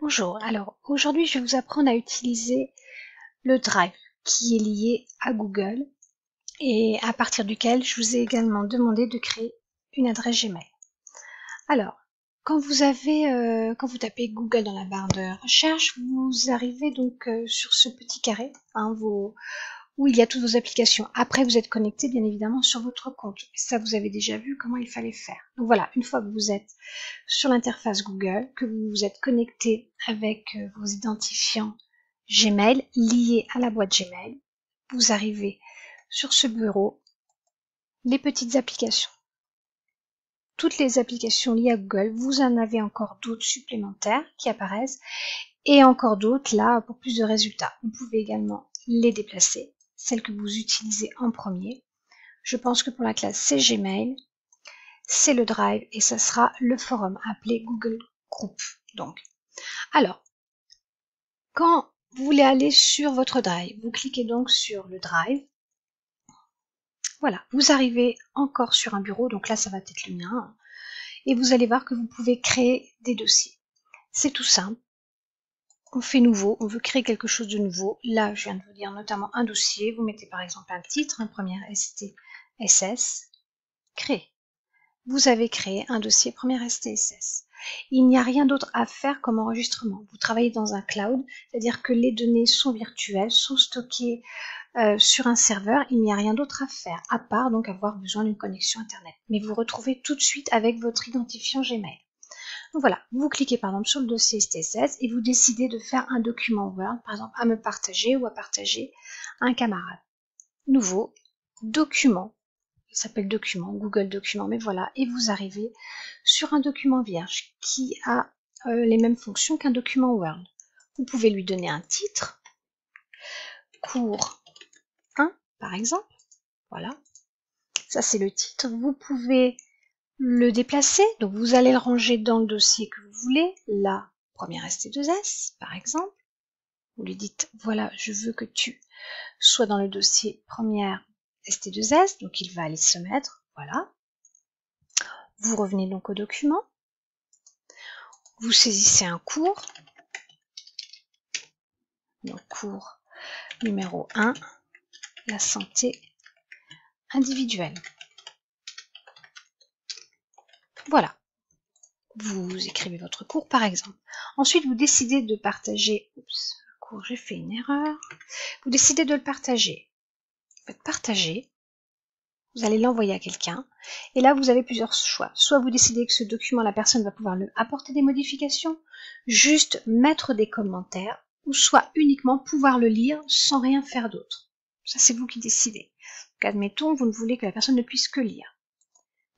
Bonjour, alors aujourd'hui je vais vous apprendre à utiliser le Drive qui est lié à Google et à partir duquel je vous ai également demandé de créer une adresse Gmail. Alors, quand vous tapez Google dans la barre de recherche, vous arrivez donc sur ce petit carré où il y a toutes vos applications. Après, vous êtes connecté bien évidemment sur votre compte. Ça, vous avez déjà vu comment il fallait faire. Donc voilà, une fois que vous êtes sur l'interface Google, que vous vous êtes connecté avec vos identifiants Gmail liés à la boîte Gmail, vous arrivez sur ce bureau, les petites applications. Toutes les applications liées à Google, vous en avez encore d'autres supplémentaires qui apparaissent et encore d'autres là pour plus de résultats. Vous pouvez également les déplacer, celles que vous utilisez en premier. Je pense que pour la classe c'est Gmail, c'est le Drive et ça sera le forum appelé Google Group. Donc, alors, quand vous voulez aller sur votre Drive, vous cliquez donc sur le Drive. Voilà, vous arrivez encore sur un bureau, donc là ça va être le mien, et vous allez voir que vous pouvez créer des dossiers. C'est tout simple. On fait nouveau, on veut créer quelque chose de nouveau. Là, je viens de vous dire notamment un dossier. Vous mettez par exemple un titre, un premier STSS, créer. Vous avez créé un dossier premier STSS. Il n'y a rien d'autre à faire comme enregistrement. Vous travaillez dans un cloud, c'est-à-dire que les données sont virtuelles, sont stockées sur un serveur. Il n'y a rien d'autre à faire, à part donc avoir besoin d'une connexion Internet. Mais vous retrouvez tout de suite avec votre identifiant Gmail. Donc voilà, vous cliquez par exemple sur le dossier STSS et vous décidez de faire un document Word, par exemple à me partager ou à partager à un camarade. Nouveau, document, il s'appelle document, Google Document, mais voilà, et vous arrivez sur un document vierge qui a les mêmes fonctions qu'un document Word. Vous pouvez lui donner un titre, cours 1 par exemple, voilà, ça c'est le titre. Vous pouvez le déplacer, donc vous allez le ranger dans le dossier que vous voulez, la première ST2S par exemple. Vous lui dites, voilà, je veux que tu sois dans le dossier première ST2S, donc il va aller se mettre, voilà. Vous revenez donc au document, vous saisissez un cours, donc cours numéro 1, la santé individuelle. Voilà. Vous écrivez votre cours par exemple. Ensuite, vous décidez de partager, oups, cours, j'ai fait une erreur. Vous décidez de le partager. Vous faites partager. Vous allez l'envoyer à quelqu'un. Et là, vous avez plusieurs choix. Soit vous décidez que ce document, la personne va pouvoir apporter des modifications, juste mettre des commentaires, ou soit uniquement pouvoir le lire sans rien faire d'autre. Ça, c'est vous qui décidez. Donc, admettons, vous ne voulez que la personne ne puisse que lire.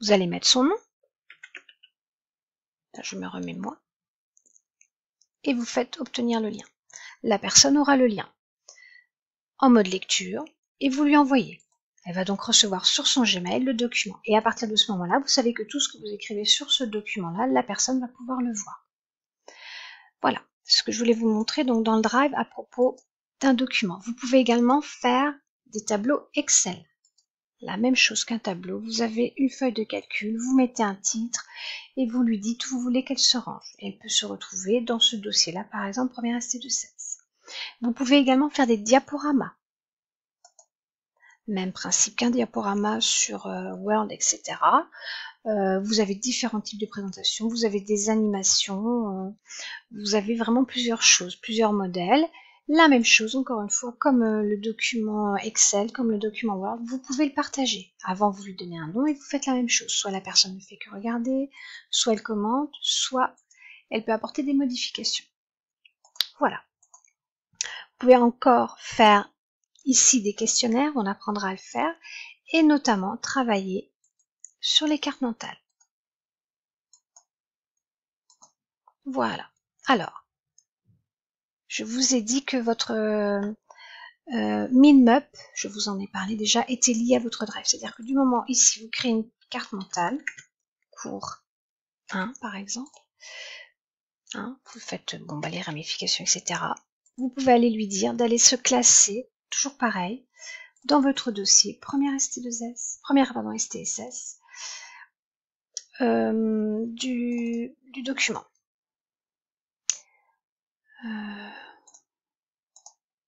Vous allez mettre son nom. Là, je me remets moi. Et vous faites obtenir le lien. La personne aura le lien en mode lecture et vous lui envoyez. Elle va donc recevoir sur son Gmail le document. Et à partir de ce moment-là, vous savez que tout ce que vous écrivez sur ce document-là, la personne va pouvoir le voir. Voilà, c'est ce que je voulais vous montrer donc dans le Drive à propos d'un document. Vous pouvez également faire des tableaux Excel. La même chose qu'un tableau, vous avez une feuille de calcul, vous mettez un titre et vous lui dites où vous voulez qu'elle se range. Et elle peut se retrouver dans ce dossier-là, par exemple, première ST2S. Vous pouvez également faire des diaporamas. Même principe qu'un diaporama sur Word, etc. Vous avez différents types de présentations, vous avez des animations, vous avez vraiment plusieurs choses, plusieurs modèles. La même chose, encore une fois, comme le document Excel, comme le document Word, vous pouvez le partager. Avant, vous lui donnez un nom et vous faites la même chose. Soit la personne ne fait que regarder, soit elle commente, soit elle peut apporter des modifications. Voilà. Vous pouvez encore faire ici des questionnaires, on apprendra à le faire, et notamment travailler sur les cartes mentales. Voilà. Alors, je vous ai dit que votre MinMap, je vous en ai parlé déjà, était lié à votre Drive. C'est-à-dire que du moment ici, vous créez une carte mentale, cours 1 par exemple, hein, vous faites les ramifications, etc. Vous pouvez aller lui dire d'aller se classer, toujours pareil, dans votre dossier, première STSS, du document.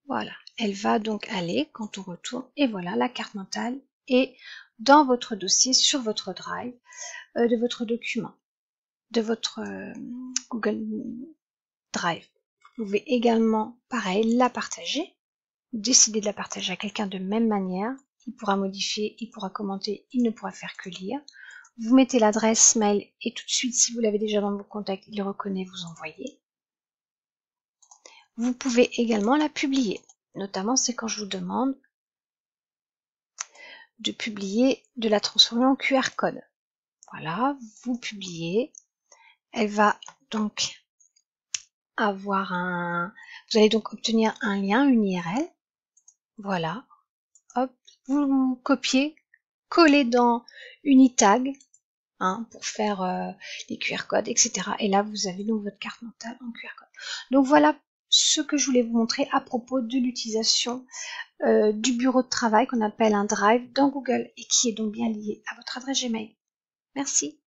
Voilà, elle va donc aller quand on retourne et voilà, la carte mentale est dans votre dossier, sur votre drive, de votre document, de votre Google Drive. Vous pouvez également, pareil, la partager, décider de la partager à quelqu'un de même manière. Il pourra modifier, il pourra commenter, il ne pourra faire que lire. Vous mettez l'adresse mail et tout de suite, si vous l'avez déjà dans vos contacts, il reconnaît, vous envoyez. Vous pouvez également la publier. Notamment, c'est quand je vous demande de publier, de la transformer en QR code. Voilà, vous publiez. Elle va donc avoir vous allez donc obtenir un lien, une URL. Voilà. Hop, vous copiez, collez dans Unitag, pour faire les QR codes, etc. Et là, vous avez donc votre carte mentale en QR code. Donc voilà ce que je voulais vous montrer à propos de l'utilisation du bureau de travail qu'on appelle un drive dans Google et qui est donc bien lié à votre adresse Gmail. Merci.